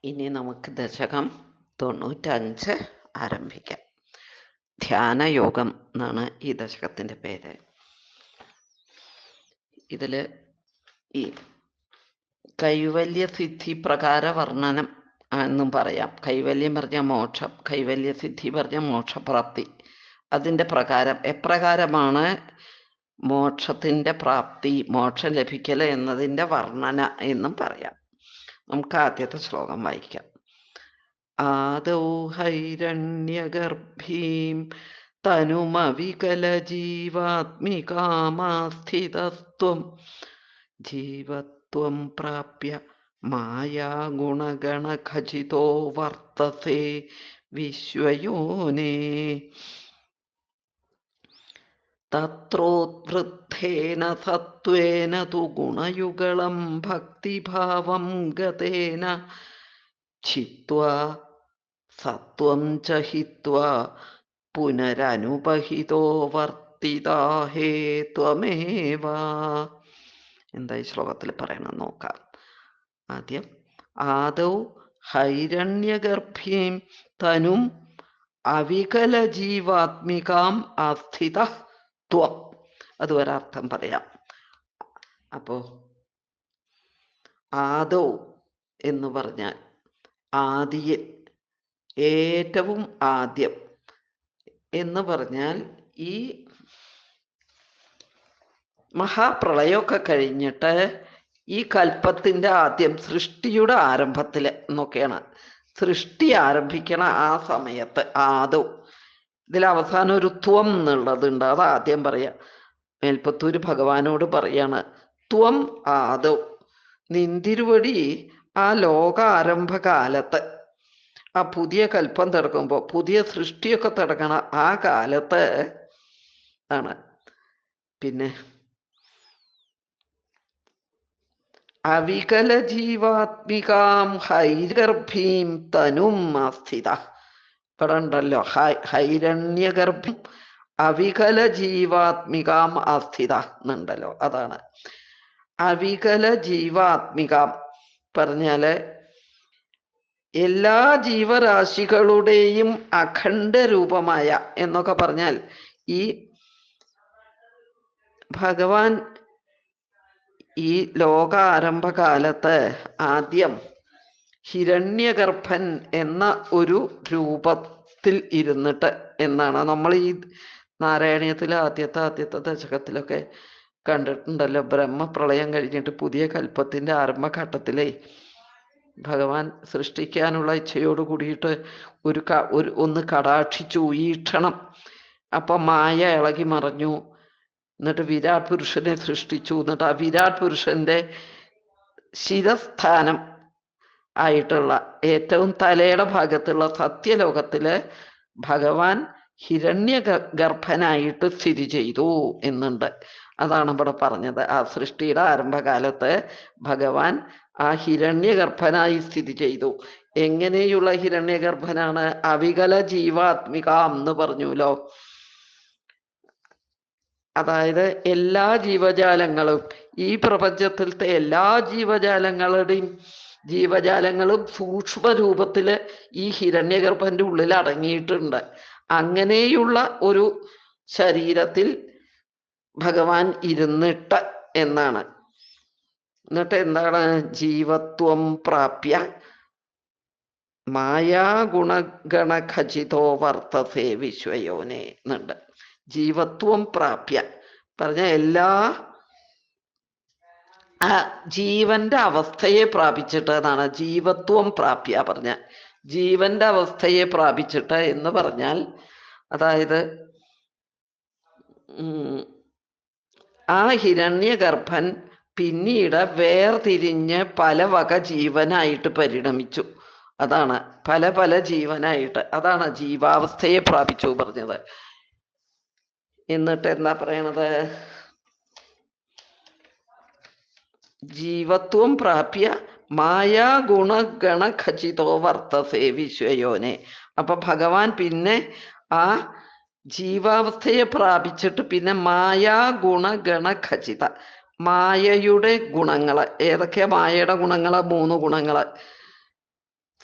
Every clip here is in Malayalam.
ഇനി നമുക്ക് ദശകം 95 ആരംഭിക്കാം. ധ്യാനയോഗം എന്നാണ് ഈ ദശകത്തിൻ്റെ പേര്. ഇതിൽ ഈ കൈവല്യസിദ്ധി പ്രകാര വർണ്ണനം എന്നും പറയാം. കൈവല്യം പറഞ്ഞ മോക്ഷം, കൈവല്യസിദ്ധി പറഞ്ഞ മോക്ഷപ്രാപ്തി. അതിൻ്റെ പ്രകാരം എപ്രകാരമാണ് മോക്ഷത്തിൻ്റെ പ്രാപ്തി, മോക്ഷം ലഭിക്കൽ എന്നതിൻ്റെ വർണ്ണന എന്നും പറയാം. നമുക്ക് ആദ്യത്തെ ശ്ലോകം വായിക്കാം. ആദൗ ഹൈരണ്യഗർഭീം തനുമവികലജീവാത്മികാമാസ്ഥിതസ്ത്വം ജീവത്വം പ്രാപ്യ മായാഗുണഗണഖചിതോ വർത്തസേ വിശ്വയോനേ. തത്രോദ്വൃദ്ധേന സത്വേന തു ഗുണയുഗളം ഭക്തിഭാവം ഗതേന ചിത്വാ സത്വം ച ഹിത്വാ പുനരനുപഹിതോ വർത്തിതാ ഹേ ത്വമേവ. എന്താ ഈ ശ്ലോകത്തിൽ പറയണം നോക്കാം. ആദ്യം ആദൗ ഹൈരണ്യഗർഭീം തനും അവികലജീവാത്മികാം ആസ്ഥിത ത്വം. അതൊരർത്ഥം പറയാം. അപ്പോ ആദൗ എന്ന് പറഞ്ഞാൽ ആദിയിൽ, ഏറ്റവും ആദ്യം എന്ന് പറഞ്ഞാൽ ഈ മഹാപ്രളയമൊക്കെ കഴിഞ്ഞിട്ട് ഈ കൽപ്പത്തിൻ്റെ ആദ്യം, സൃഷ്ടിയുടെ ആരംഭത്തിൽ എന്നൊക്കെയാണ്. സൃഷ്ടി ആരംഭിക്കണ ആ സമയത്ത് ആദൗ, ഇതിൽ അവസാനം ഒരു ത്വം എന്നുള്ളതുണ്ട്, അത് ആദ്യം പറയാം. മേൽപ്പത്തൂര് ഭഗവാനോട് പറയാണ്, ത്വം ആദൗ, നിന്തിരുവടി ആ ലോക ആരംഭകാലത്ത്, ആ പുതിയ കൽപ്പം തുടങ്ങുമ്പോൾ, പുതിയ സൃഷ്ടിയൊക്കെ തുടങ്ങണ ആ കാലത്ത് ആണ്. പിന്നെ അവികല ജീവാത്മികാം ഹൈഗർഭീം തനും ആസ്ഥിത. ഇവിടെ ഉണ്ടല്ലോ ഹൈരണ്യഗർഭം അവികല ജീവാത്മികാം ആസ്ഥിത എന്നുണ്ടല്ലോ, അതാണ്. അവികല ജീവാത്മികാം പറഞ്ഞാല് എല്ലാ ജീവരാശികളുടെയും അഖണ്ഡ രൂപമായ എന്നൊക്കെ പറഞ്ഞാൽ, ഈ ഭഗവാൻ ഈ ലോക ആരംഭകാലത്ത് ആദ്യം ഹിരണ്യഗർഭൻ എന്ന ഒരു രൂപത്തിൽ ഇരുന്നിട്ട് എന്നാണ് നമ്മൾ ഈ നാരായണീയത്തിലെ ആദ്യത്തെ ദശകത്തിലൊക്കെ കണ്ടിട്ടുണ്ടല്ലോ. ബ്രഹ്മപ്രളയം കഴിഞ്ഞിട്ട് പുതിയ കൽപ്പത്തിന്റെ ആരംഭഘട്ടത്തിലേ ഭഗവാൻ സൃഷ്ടിക്കാനുള്ള ഇച്ഛയോട് കൂടിയിട്ട് ഒന്ന് കടാക്ഷിച്ചു, ഈക്ഷണം. അപ്പൊ മായ ഇളകി മറഞ്ഞു. എന്നിട്ട് വിരാട് പുരുഷനെ സൃഷ്ടിച്ചു. എന്നിട്ട് ആ വിരാട് പുരുഷന്റെ ശിരസ്ഥാനം ആയിട്ടുള്ള ഏറ്റവും തലയുടെ ഭാഗത്തുള്ള സത്യലോകത്തില് ഭഗവാൻ ഹിരണ്യ ഗർഭനായിട്ട് സ്ഥിതി ചെയ്തു എന്നുണ്ട്. അതാണ് ഇവിടെ പറഞ്ഞത്. ആ സൃഷ്ടിയുടെ ആരംഭകാലത്ത് ഭഗവാൻ ആ ഹിരണ്യഗർഭനായി സ്ഥിതി ചെയ്തു. എങ്ങനെയുള്ള ഹിരണ്യഗർഭനാണ്? അവികല ജീവാത്മികാം എന്ന് പറഞ്ഞുല്ലോ. അതായത് എല്ലാ ജീവജാലങ്ങളും, ഈ പ്രപഞ്ചത്തിലത്തെ എല്ലാ ജീവജാലങ്ങളും സൂക്ഷ്മ രൂപത്തില് ഈ ഹിരണ്യഗർഭന്റെ ഉള്ളിൽ അടങ്ങിയിട്ടുണ്ട്. അങ്ങനെയുള്ള ഒരു ശരീരത്തിൽ ഭഗവാൻ ഇരുന്നിട്ട് എന്നാണ്. എന്നിട്ട് എന്താണ്? ജീവത്വം പ്രാപ്യ മായാഗുണഗണഖചിതോ വർത്തസേ വിശ്വയോനെ എന്നുണ്ട്. ജീവത്വം പ്രാപ്യ പറഞ്ഞ എല്ലാ ജീവന്റെ അവസ്ഥയെ പ്രാപിച്ചിട്ട് എന്നാണ്. ജീവത്വം പ്രാപ്യ പറഞ്ഞ ജീവന്റെ അവസ്ഥയെ പ്രാപിച്ചിട്ട് എന്ന് പറഞ്ഞാൽ, അതായത് ആ ഹിരണ്യഗർഭൻ പിന്നീട് വേർതിരിഞ്ഞ് പല വക ജീവനായിട്ട് പരിണമിച്ചു. അതാണ് പല പല ജീവനായിട്ട്, അതാണ് ജീവാവസ്ഥയെ പ്രാപിച്ചു പറഞ്ഞത്. എന്നിട്ട് എന്താ പറയണത്? ജീവത്വം പ്രാപ്യ മായാ ഗുണഗണഖചിതോ വർത്തസേ വിശ്വയോനെ. അപ്പൊ ഭഗവാൻ പിന്നെ ആ ജീവാവസ്ഥയെ പ്രാപിച്ചിട്ട് പിന്നെ മായാ ഗുണഗണഖചിത, മായയുടെ ഗുണങ്ങള് ഏതൊക്കെയാ? മായയുടെ ഗുണങ്ങള് 3 ഗുണങ്ങള്: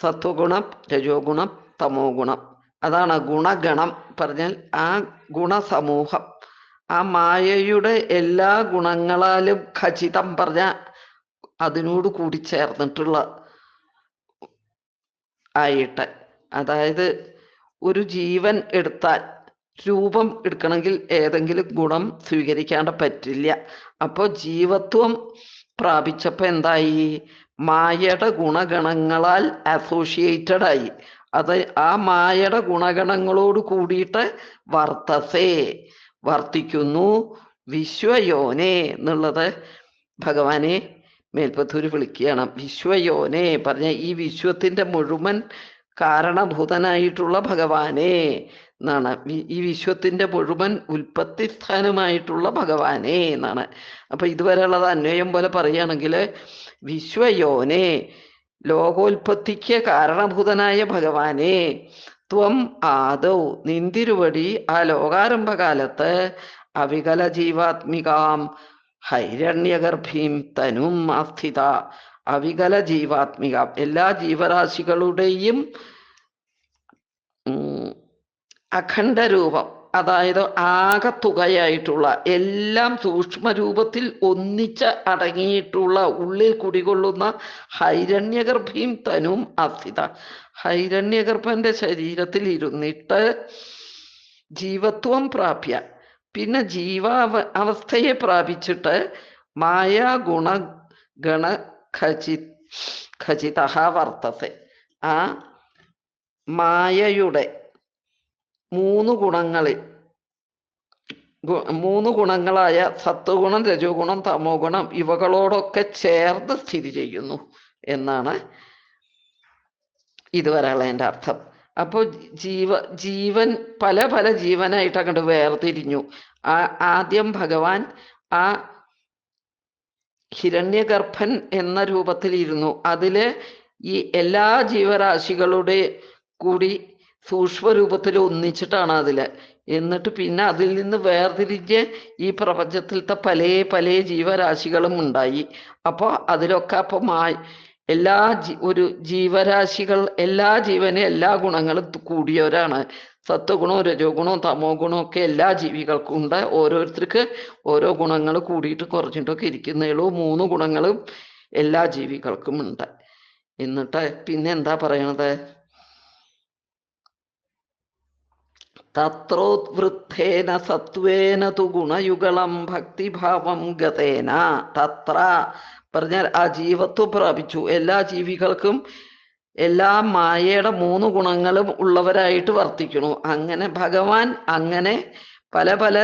സത്വഗുണം, രജോ ഗുണം, തമോ ഗുണം. അതാണ് ഗുണഗണം പറഞ്ഞാൽ ആ ഗുണസമൂഹം. ആ മായയുടെ എല്ലാ ഗുണങ്ങളാലും ഖചിതം പറഞ്ഞ അതിനോട് കൂടി ചേർന്നിട്ടുള്ള ആയിട്ട്. അതായത് ഒരു ജീവൻ എടുത്താൽ രൂപം എടുക്കണമെങ്കിൽ ഏതെങ്കിലും ഗുണം സ്വീകരിക്കാണ്ട് പറ്റില്ല. അപ്പോൾ ജീവത്വം പ്രാപിച്ചപ്പോ എന്തായി? മായയുടെ ഗുണഗണങ്ങളാൽ അസോസിയേറ്റഡ് ആയി. അത് ആ മായയുടെ ഗുണഗണങ്ങളോട് കൂടിയിട്ട് വർത്തസേ വർത്തിക്കുന്നു. വിശ്വയോനെ എന്നുള്ളത് ഭഗവാനെ മേൽപ്പത്തൂര് വിളിക്കുകയാണ്. വിശ്വയോനെ പറഞ്ഞ ഈ വിശ്വത്തിന്റെ മുഴുവൻ കാരണഭൂതനായിട്ടുള്ള ഭഗവാനെ എന്നാണ്. ഈ വിശ്വത്തിന്റെ മുഴുവൻ ഉൽപ്പത്തി സ്ഥാനമായിട്ടുള്ള ഭഗവാനെ എന്നാണ്. അപ്പൊ ഇതുവരെയുള്ളത് അന്വയം പോലെ പറയുകയാണെങ്കിൽ വിശ്വയോനെ ലോകോൽപ്പത്തിക്ക് കാരണഭൂതനായ ഭഗവാനെ ത്വം ആദൗ നിന്തിരുവടി ആ ലോകാരംഭകാലത്ത് അവികല ജീവാത്മികാം ഹൈരണ്യഗർഭീം തനും ആസ്ഥിത. അവികല ജീവാത്മിക എല്ലാ ജീവരാശികളുടെയും അഖണ്ഡരൂപം, അതായത് ആകത്തുകയായിട്ടുള്ള എല്ലാം സൂക്ഷ്മരൂപത്തിൽ ഒന്നിച്ച് അടങ്ങിയിട്ടുള്ള ഉള്ളിൽ കുടികൊള്ളുന്ന ഹൈരണ്യഗർഭീം തനും ആസ്ഥിത. ഹൈരണ്യഗർഭന്റെ ശരീരത്തിൽ ഇരുന്നിട്ട് ജീവത്വം പ്രാപ്യ പിന്നെ അവസ്ഥയെ പ്രാപിച്ചിട്ട് മായാ ഗുണഗണ ഖചിത വർത്തസെ. ആ മായയുടെ മൂന്ന് ഗുണങ്ങളായ സത്വഗുണം, രജോ ഗുണം, തമോ ഗുണം ഇവകളോടൊക്കെ ചേർന്ന് സ്ഥിതി ചെയ്യുന്നു എന്നാണ് ഇതുവരെയുള്ള എൻ്റെ അർത്ഥം. അപ്പോൾ ജീവൻ പല പല ജീവനായിട്ട് അങ്ങോട്ട് വേർതിരിഞ്ഞു. ആദ്യം ഭഗവാൻ ആ ഹിരണ്യഗർഭൻ എന്ന രൂപത്തിലിരുന്നു. അതില് ഈ എല്ലാ ജീവരാശികളുടെ കൂടി സൂക്ഷ്മരൂപത്തിൽ ഒന്നിച്ചിട്ടാണ് അതില്. എന്നിട്ട് പിന്നെ അതിൽ നിന്ന് വേർതിരിഞ്ഞ് ഈ പ്രപഞ്ചത്തിലത്തെ പല പല ജീവരാശികളും ഉണ്ടായി. അപ്പോൾ അതിലൊക്കെ എല്ലാ ഒരു ജീവരാശികൾ എല്ലാ ജീവനും എല്ലാ ഗുണങ്ങളും കൂടിയവരാണ്. സത്വഗുണവും രജോ ഗുണവും തമോ ഗുണവും ഒക്കെ എല്ലാ ജീവികൾക്കും ഉണ്ട്. ഓരോരുത്തർക്ക് ഓരോ ഗുണങ്ങൾ കൂടിയിട്ട് കുറഞ്ഞിട്ടൊക്കെ ഇരിക്കുന്നേയുള്ളൂ. മൂന്ന് ഗുണങ്ങളും എല്ലാ ജീവികൾക്കും ഉണ്ട്. എന്നിട്ട് പിന്നെ എന്താ പറയണത്? തത്രോദ്വൃദ്ധേന സത്വേന തു ഗുണയുഗളം ഭക്തിഭാവം ഗതേന. തത്ര പറഞ്ഞാൽ ആ ജീവത്വം പ്രാപിച്ചു. എല്ലാ ജീവികൾക്കും എല്ലാ മായയുടെ മൂന്ന് ഗുണങ്ങളും ഉള്ളവരായിട്ട് വർത്തിക്കുന്നു. അങ്ങനെ ഭഗവാൻ അങ്ങനെ പല പല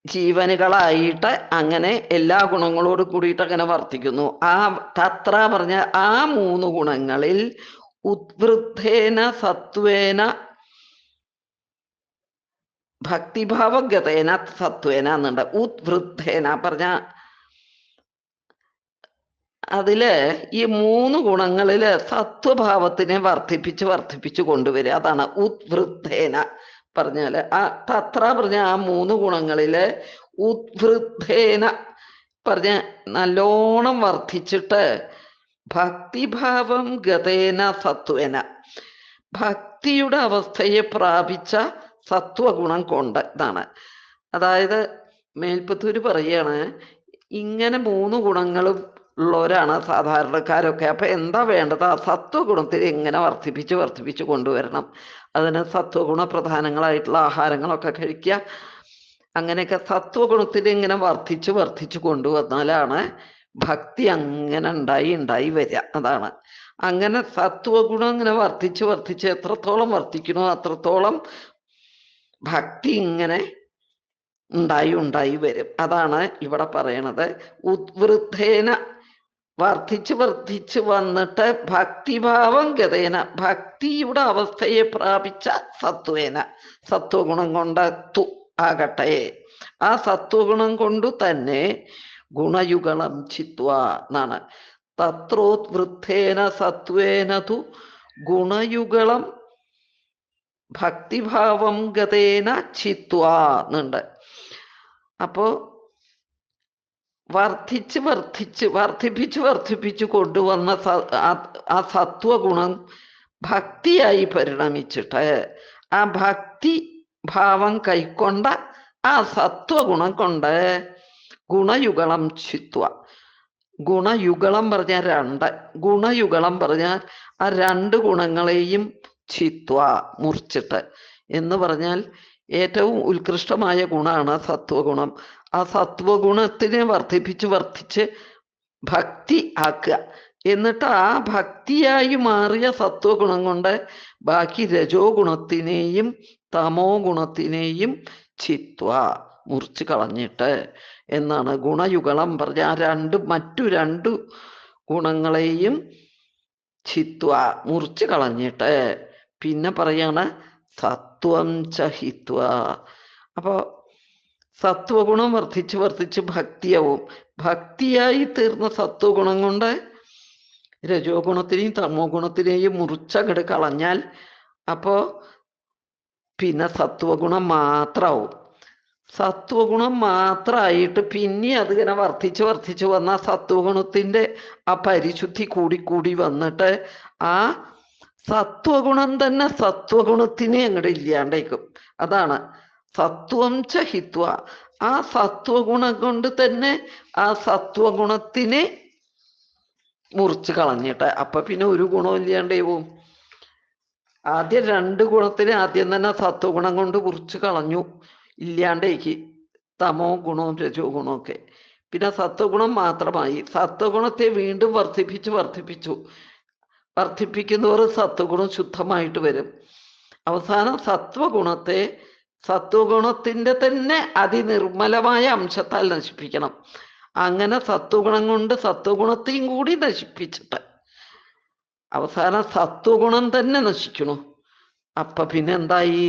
ജീവനുകളായിട്ട് അങ്ങനെ എല്ലാ ഗുണങ്ങളോട് കൂടിയിട്ട് അങ്ങനെ വർത്തിക്കുന്നു. ആ തത്ര പറഞ്ഞ ആ മൂന്ന് ഗുണങ്ങളിൽ ഉദ്വൃദ്ധേന സത്വേന ഭക്തിഭാവഗതേന സത്വേന എന്നുണ്ട്. ഉദ്വൃദ്ധേന പറഞ്ഞ അതില് ഈ മൂന്ന് ഗുണങ്ങളില് സത്വഭാവത്തിനെ വർദ്ധിപ്പിച്ച് കൊണ്ടുവരിക. അതാണ് ഉദ്വൃദ്ധേന പറഞ്ഞാല്. ആ തത്ര പറഞ്ഞ ആ മൂന്ന് ഗുണങ്ങളില് ഉദ്വൃദ്ധേന പറഞ്ഞ നല്ലോണം വർദ്ധിച്ചിട്ട് ഭക്തിഭാവം ഗതേന സത്വേന ഭക്തിയുടെ അവസ്ഥയെ പ്രാപിച്ച സത്വഗുണം കൊണ്ട് ഇതാണ്. അതായത് മേൽപ്പത്തൂര് പറയാണ് ഇങ്ങനെ മൂന്ന് ഗുണങ്ങളും ഉള്ളവരാണ് സാധാരണക്കാരൊക്കെ. അപ്പൊ എന്താ വേണ്ടത്? ആ സത്വഗുണത്തിൽ എങ്ങനെ വർദ്ധിപ്പിച്ച് കൊണ്ടുവരണം. അതിന് സത്വഗുണ പ്രധാനങ്ങളായിട്ടുള്ള ആഹാരങ്ങളൊക്കെ കഴിക്കുക. അങ്ങനെയൊക്കെ സത്വഗുണത്തിൽ ഇങ്ങനെ വർദ്ധിച്ച് കൊണ്ടുവന്നാലാണ് ഭക്തി അങ്ങനെ ഉണ്ടായി വരിക. അതാണ് അങ്ങനെ സത്വഗുണം ഇങ്ങനെ വർദ്ധിച്ച് എത്രത്തോളം വർദ്ധിക്കണോ അത്രത്തോളം ഭക്തി ഇങ്ങനെ ഉണ്ടായി വരും. അതാണ് ഇവിടെ പറയണത്. ഉദ്വൃദ്ധേന വർദ്ധിച്ച് വന്നിട്ട് ഭക്തിഭാവം ഗതേന ഭക്തിയുടെ അവസ്ഥയെ പ്രാപിച്ച സത്വേന സത്വഗുണം കൊണ്ട് ആകട്ടെ. ആ സത്വഗുണം കൊണ്ടു തന്നെ ഗുണയുഗളം ചിത്വ എന്നാണ്. തത്രോദ്വൃദ്ധേന സത്വേന തു ഗുണയുഗളം ഭക്തിഭാവം ഗതേന ചിത്വ എന്നുണ്ട്. അപ്പോ വർദ്ധിപ്പിച്ച് കൊണ്ടുവന്ന ആ സത്വഗുണം ഭക്തിയായി പരിണമിച്ചിട്ട് ആ ഭക്തി ഭാവം കൈക്കൊണ്ട ആ സത്വഗുണം കൊണ്ട് ഗുണയുഗളം ചിത്വ. ഗുണയുഗളം പറഞ്ഞാൽ രണ്ട്, ഗുണയുഗളം പറഞ്ഞാൽ ആ രണ്ട് ഗുണങ്ങളെയും ചിത്വ മുറിച്ചിട്ട് എന്ന് പറഞ്ഞാൽ ഏറ്റവും ഉത്കൃഷ്ടമായ ഗുണമാണ് സത്വഗുണം. ആ സത്വഗുണത്തിനെ വർദ്ധിപ്പിച്ച് ഭക്തി ആക്കുക. എന്നിട്ട് ആ ഭക്തിയായി മാറിയ സത്വഗുണം കൊണ്ട് ബാക്കി രജോ ഗുണത്തിനെയും തമോ ഗുണത്തിനെയും ചിത്വ മുറിച്ച് കളഞ്ഞിട്ട് എന്നാണ് ഗുണയുഗളം പറഞ്ഞ ആ മറ്റു രണ്ടു ഗുണങ്ങളെയും ചിത്വ മുറിച്ച് കളഞ്ഞിട്ട് പിന്നെ പറയാണ് സത്വം ചഹിത്വ. അപ്പോ സത്വഗുണം വർദ്ധിച്ച് ഭക്തിയാവും. ഭക്തിയായി തീർന്ന സത്വഗുണം കൊണ്ട് രജോ ഗുണത്തിനെയും തമോ ഗുണത്തിനെയും മുറിച്ചങ്ങട് കളഞ്ഞാൽ അപ്പോ പിന്നെ സത്വഗുണം മാത്രമാവും. സത്വഗുണം മാത്രമായിട്ട് പിന്നെ അതിങ്ങനെ വർദ്ധിച്ച് വന്ന സത്വഗുണത്തിന്റെ ആ പരിശുദ്ധി കൂടി വന്നിട്ട് ആ സത്വഗുണം തന്നെ സത്വഗുണത്തിനെ അങ്ങോട്ട് ഇല്ലാണ്ടേക്കും. അതാണ് സത്വം ചഹിത്വ. ആ സത്വഗുണം കൊണ്ട് തന്നെ ആ സത്വഗുണത്തിനെ മുറിച്ച് കളഞ്ഞിട്ട് അപ്പൊ പിന്നെ ഒരു ഗുണവും ഇല്ലാണ്ടേ പോവും. ആദ്യം രണ്ട് ഗുണത്തിന് ആദ്യം തന്നെ സത്വഗുണം കൊണ്ട് മുറിച്ച് കളഞ്ഞു, ഇല്ലാണ്ടേക്ക് തമോ ഗുണവും രജോ ഗുണവും ഒക്കെ. പിന്നെ സത്വഗുണം മാത്രമായി. സത്വഗുണത്തെ വീണ്ടും വർദ്ധിപ്പിക്കുന്നവർ സത്വഗുണം ശുദ്ധമായിട്ട് വരും. അവസാനം സത്വഗുണത്തിന്റെ തന്നെ അതിനിർമ്മലമായ അംശത്താൽ നശിപ്പിക്കണം. അങ്ങനെ സത്വഗുണം കൊണ്ട് സത്വഗുണത്തെയും കൂടി നശിപ്പിച്ചിട്ട് അവസാനം സത്വഗുണം തന്നെ നശിക്കണു. അപ്പൊ പിന്നെ എന്തായി?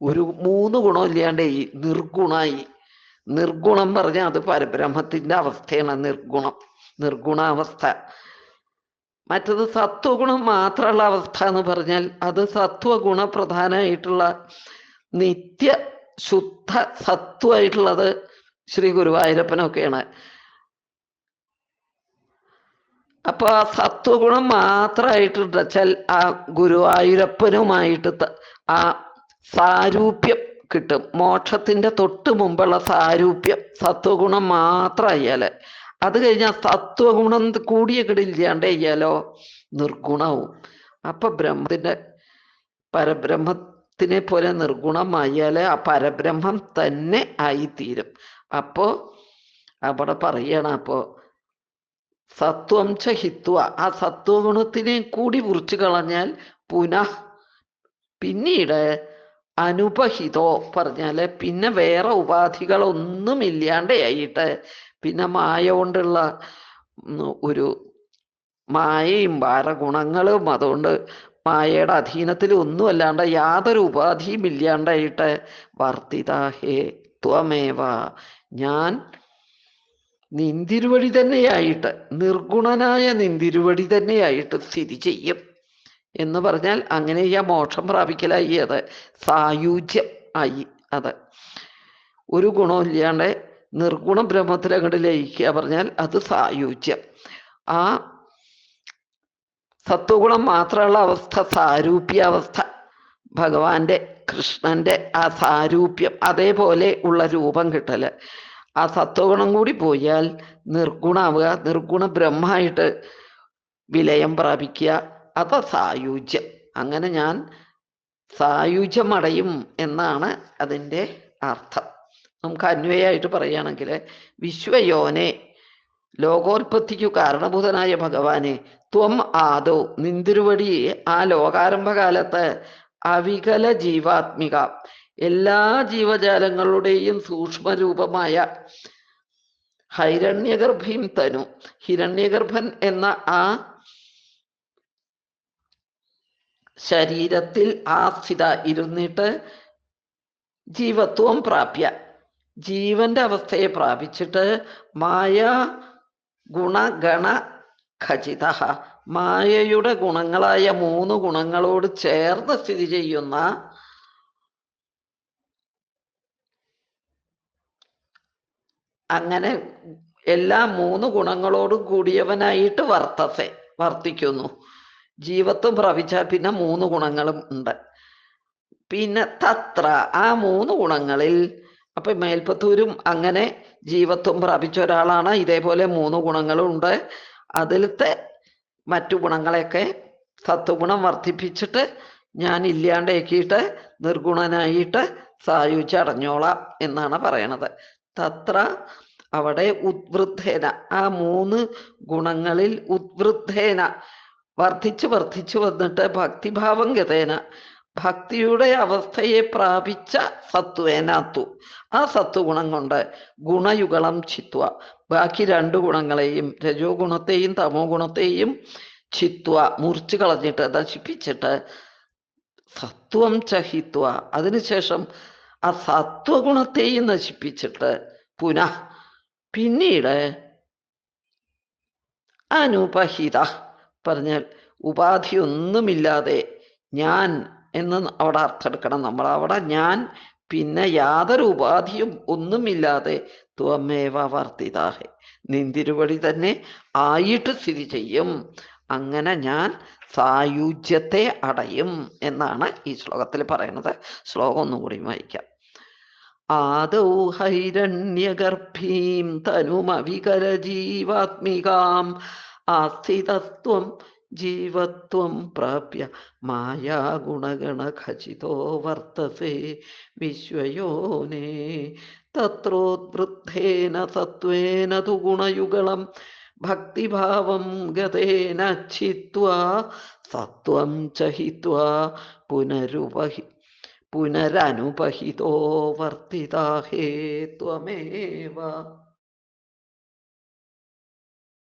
ഒരു മൂന്ന് ഗുണം ഇല്ലാണ്ടേ നിർഗുണായി. നിർഗുണം പറഞ്ഞാൽ അത് പരബ്രഹ്മത്തിന്റെ അവസ്ഥയാണ് നിർഗുണാവസ്ഥ. മറ്റത് സത്വഗുണം മാത്രമുള്ള അവസ്ഥ എന്ന് പറഞ്ഞാൽ അത് സത്വഗുണ പ്രധാനമായിട്ടുള്ള നിത്യ ശുദ്ധ സത്വമായിട്ടുള്ളത് ശ്രീ ഗുരുവായൂരപ്പനൊക്കെയാണ്. അപ്പൊ ആ സത്വഗുണം മാത്രമായിട്ട് വെച്ചാൽ ആ ഗുരുവായൂരപ്പനുമായിട്ട് ആ സാരൂപ്യം കിട്ടും. മോക്ഷത്തിന്റെ തൊട്ട് മുമ്പുള്ള സാരൂപ്യം സത്വഗുണം മാത്രമായാല്. അത് കഴിഞ്ഞാൽ സത്വഗുണം കൂടിയ കിടില്ലാണ്ട് ചെയ്യാലോ നിർഗുണവും. അപ്പൊ പരബ്രഹ്മത്തിനെ പോലെ നിർഗുണമായാല് ആ പരബ്രഹ്മം തന്നെ ആയിത്തീരും. അപ്പോ അവിടെ പറയണം, അപ്പോ സത്വം ചഹിത്വ, ആ സത്വഗുണത്തിനെ കൂടി മുറിച്ചു കളഞ്ഞാൽ പിന്നീട് അനുപഹിതോ പറഞ്ഞാല് പിന്നെ വേറെ ഉപാധികളൊന്നും ഇല്ലാണ്ടായിട്ട് പിന്നെ മായ കൊണ്ടുള്ള ഒരു മായയും ഗുണങ്ങളും അതുകൊണ്ട് മായയുടെ അധീനത്തിൽ ഒന്നും അല്ലാണ്ട് യാതൊരു ഉപാധിയും ഇല്ലാണ്ടായിട്ട് വർത്തിതാഹേ ത്വമേവ, ഞാൻ നിന്തിരുവടി തന്നെയായിട്ട് നിർഗുണനായ നിന്തിരുവടി തന്നെയായിട്ട് സ്ഥിതി ചെയ്യും എന്ന് പറഞ്ഞാൽ അങ്ങനെ ആ മോക്ഷം പ്രാപിക്കലായി. അത് സായുജ്യം ആയി. അത് ഒരു ഗുണമില്ലാണ്ട് നിർഗുണ ബ്രഹ്മത്തിൽ അങ്ങോട്ട് ലയിക്കുക പറഞ്ഞാൽ അത് സായുജ്യം. ആ സത്വഗുണം മാത്രമുള്ള അവസ്ഥ സാരൂപ്യാവസ്ഥ, ഭഗവാന്റെ കൃഷ്ണന്റെ ആ സാരൂപ്യം അതേപോലെ ഉള്ള രൂപം കിട്ടല്. ആ സത്വഗുണം കൂടി പോയാൽ നിർഗുണാവുക, നിർഗുണ ബ്രഹ്മമായിട്ട് വിലയം പ്രാപിക്കുക. അത് സായുജ്യം. അങ്ങനെ ഞാൻ സായുജ്യം അടയും എന്നാണ് അതിൻ്റെ അർത്ഥം. നമുക്ക് അന്വയമായിട്ട് പറയുകയാണെങ്കിൽ വിശ്വയോനെ, ലോകോത്പത്തിക്കു കാരണഭൂതനായ ഭഗവാനെ, ത്വം ആദോ നിന്തിരുവടി ആ ലോകാരംഭകാലത്ത് അവികല ജീവാത്മിക എല്ലാ ജീവജാലങ്ങളുടെയും സൂക്ഷ്മരൂപമായ ഹൈരണ്യഗർഭീം തനു, ഹിരണ്യഗർഭൻ എന്ന ആ ശരീരത്തിൽ ആസ്ഥിത ഇരുന്നിട്ട് ജീവത്വം പ്രാപ്യ, ജീവന്റെ അവസ്ഥയെ പ്രാപിച്ചിട്ട് മായ ഗുണഗണ ഖചിത, മായയുടെ ഗുണങ്ങളായ 3 ഗുണങ്ങളോട് ചേർന്ന് സ്ഥിതി ചെയ്യുന്ന അങ്ങനെ എല്ലാ 3 ഗുണങ്ങളോടും കൂടിയവനായിട്ട് വർത്തിക്കുന്നു. ജീവത്വം പ്രാപിച്ചാൽ പിന്നെ 3 ഗുണങ്ങളും ഉണ്ട്. പിന്നെ തത്ര ആ 3 ഗുണങ്ങളിൽ, അപ്പൊ മേൽപ്പത്തൂരും അങ്ങനെ ജീവത്വം പ്രാപിച്ച ഒരാളാണ്. ഇതേപോലെ 3 ഗുണങ്ങളും ഉണ്ട്. അതിലത്തെ മറ്റു ഗുണങ്ങളെയൊക്കെ സത്വഗുണം വർദ്ധിപ്പിച്ചിട്ട് ഞാൻ ഇല്ലാണ്ടാക്കിയിട്ട് നിർഗുണനായിട്ട് സായുജ്യം എന്നാണ് പറയണത്. തത്ര അവിടെ ഉദ്വൃദ്ധേന ആ 3 ഗുണങ്ങളിൽ ഉദ്വൃദ്ധേന വർദ്ധിച്ചു വന്നിട്ട് ഭക്തിഭാവം ഗതേന ഭക്തിയുടെ അവസ്ഥയെ പ്രാപിച്ച സത്വേനാത്തു ആ സത്വഗുണം കൊണ്ട് ഗുണയുഗളം ചിത്വ ബാക്കി 2 ഗുണങ്ങളെയും രജോ ഗുണത്തെയും തമോ ഗുണത്തെയും ചിത്വ മുറിച്ചു കളഞ്ഞിട്ട് നശിപ്പിച്ചിട്ട് സത്വം ചഹിത്വ അതിനുശേഷം ആ സത്വഗുണത്തെയും നശിപ്പിച്ചിട്ട് പിന്നീട് അനുപഹിത പറഞ്ഞാൽ ഉപാധിയൊന്നുമില്ലാതെ ഞാൻ എന്ന് അവിടെ അർത്ഥമെടുക്കണം നമ്മൾ. അവിടെ ഞാൻ പിന്നെ യാതൊരു ഉപാധിയും ഒന്നുമില്ലാതെ ത്വമേവ വർത്തിതാഹേ നിന്തിരുവടി തന്നെ ആയിട്ട് സ്ഥിതി ചെയ്യും. അങ്ങനെ ഞാൻ സായുജ്യത്തെ അടയും എന്നാണ് ഈ ശ്ലോകത്തിൽ പറയുന്നത്. ശ്ലോകം ഒന്നുകൂടി വായിക്കാം. ആദൗ ഹൈരണ്യഗർഭീം തനുമവികലജീവാത്മികാം ആസ്ഥിതത്വം ജീവത്വം പ്രാപ്യ മായാഗുണഗണഖചിതോ വർത്തസേ വിശ്വയോനേ തത്രോദ്വൃദ്ധേന സത്വേന തു ഗുണയുഗളം ഭക്തിഭാവം ഗതേന ചിത്വാ സത്വം ചഹിത്വാ പുനരനുപഹിതോ വർത്തിതാ ഹേ ത്വമേവ.